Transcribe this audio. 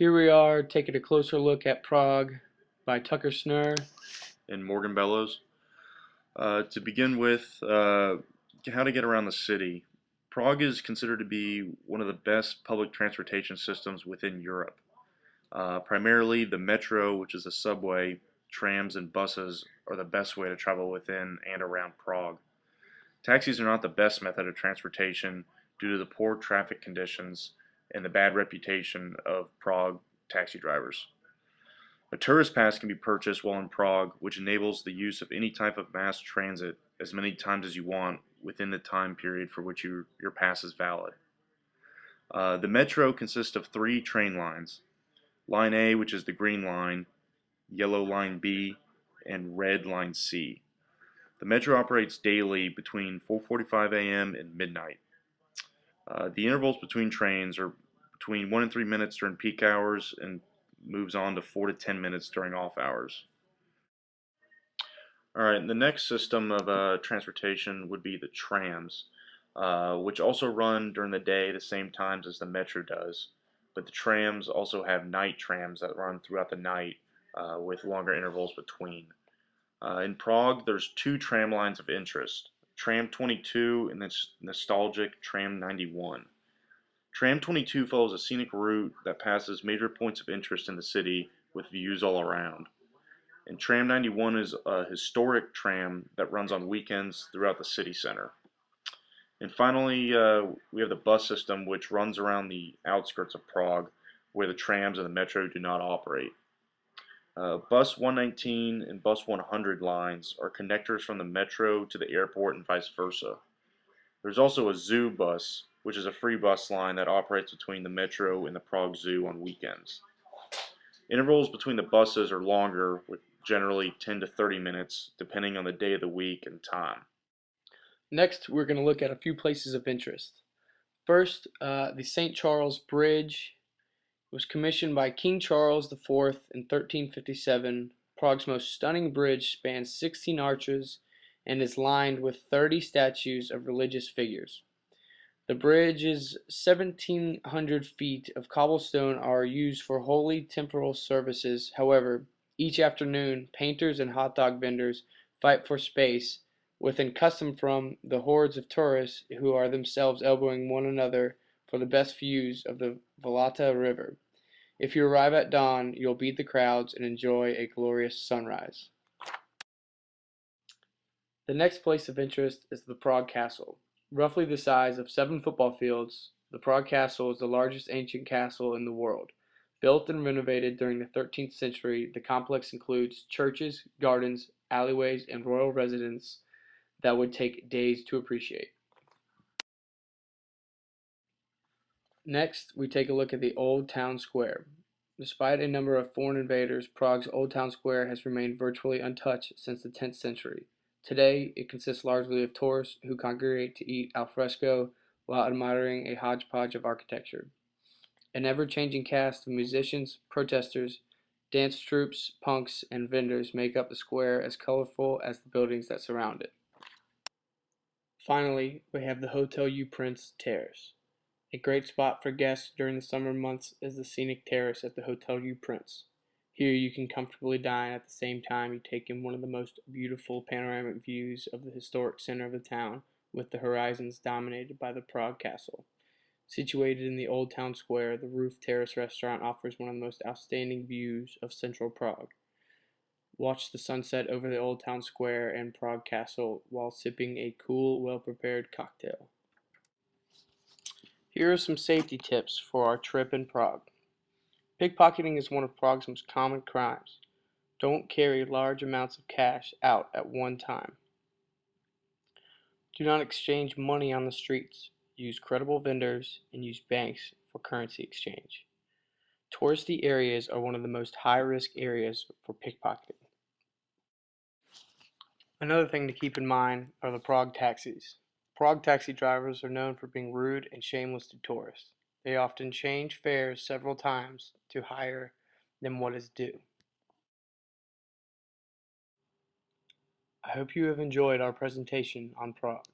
Here we are taking a closer look at Prague by Tucker Snure. And Morgan Bellows. To begin with, how to get around the city. Prague is considered to be one of the best public transportation systems within Europe. Primarily, the metro, which is a subway, trams, and buses are the best way to travel within and around Prague. Taxis are not the best method of transportation due to the poor traffic conditions and the bad reputation of Prague taxi drivers. A tourist pass can be purchased while in Prague, which enables the use of any type of mass transit as many times as you want within the time period for which your pass is valid. The metro consists of 3 train lines. Line A, which is the green line, yellow line B, and red line C. The metro operates daily between 4:45 a.m. and midnight. The intervals between trains are between 1 and 3 minutes during peak hours and moves on to 4 to 10 minutes during off hours. All right, the next system of transportation would be the trams, which also run during the day the same times as the metro does. But the trams also have night trams that run throughout the night with longer intervals between. In Prague, there's 2 tram lines of interest, Tram 22 and the nostalgic Tram 91. Tram 22 follows a scenic route that passes major points of interest in the city with views all around. And Tram 91 is a historic tram that runs on weekends throughout the city center. And finally, we have the bus system, which runs around the outskirts of Prague, where the trams and the metro do not operate. Bus 119 and Bus 100 lines are connectors from the metro to the airport and vice versa. There's also a zoo bus, which is a free bus line that operates between the metro and the Prague Zoo on weekends. Intervals between the buses are longer, with generally 10 to 30 minutes, depending on the day of the week and time. Next, we're going to look at a few places of interest. First, the St. Charles Bridge was commissioned by King Charles IV in 1357. Prague's most stunning bridge spans 16 arches and is lined with 30 statues of religious figures. The bridge's 1,700 feet of cobblestone are used for holy temporal services. However, each afternoon, painters and hot dog vendors fight for space within custom from the hordes of tourists who are themselves elbowing one another for the best views of the Vltava River. If you arrive at dawn, you'll beat the crowds and enjoy a glorious sunrise. The next place of interest is the Prague Castle. Roughly the size of 7 football fields, the Prague Castle is the largest ancient castle in the world. Built and renovated during the 13th century, the complex includes churches, gardens, alleyways, and royal residences that would take days to appreciate. Next, we take a look at the Old Town Square. Despite a number of foreign invaders, Prague's Old Town Square has remained virtually untouched since the 10th century. Today, it consists largely of tourists who congregate to eat al fresco while admiring a hodgepodge of architecture. An ever-changing cast of musicians, protesters, dance troupes, punks, and vendors make up the square as colorful as the buildings that surround it. Finally, we have the Hotel U Prince Terrace. A great spot for guests during the summer months is the scenic terrace at the Hotel U Prince. Here you can comfortably dine at the same time you take in one of the most beautiful panoramic views of the historic center of the town, with the horizons dominated by the Prague Castle. Situated in the Old Town Square, the Roof Terrace restaurant offers one of the most outstanding views of central Prague. Watch the sunset over the Old Town Square and Prague Castle while sipping a cool, well-prepared cocktail. Here are some safety tips for our trip in Prague. Pickpocketing is one of Prague's most common crimes. Don't carry large amounts of cash out at one time. Do not exchange money on the streets. Use credible vendors and use banks for currency exchange. Touristy areas are one of the most high-risk areas for pickpocketing. Another thing to keep in mind are the Prague taxis. Prague taxi drivers are known for being rude and shameless to tourists. They often change fares several times to higher than what is due. I hope you have enjoyed our presentation on Prague.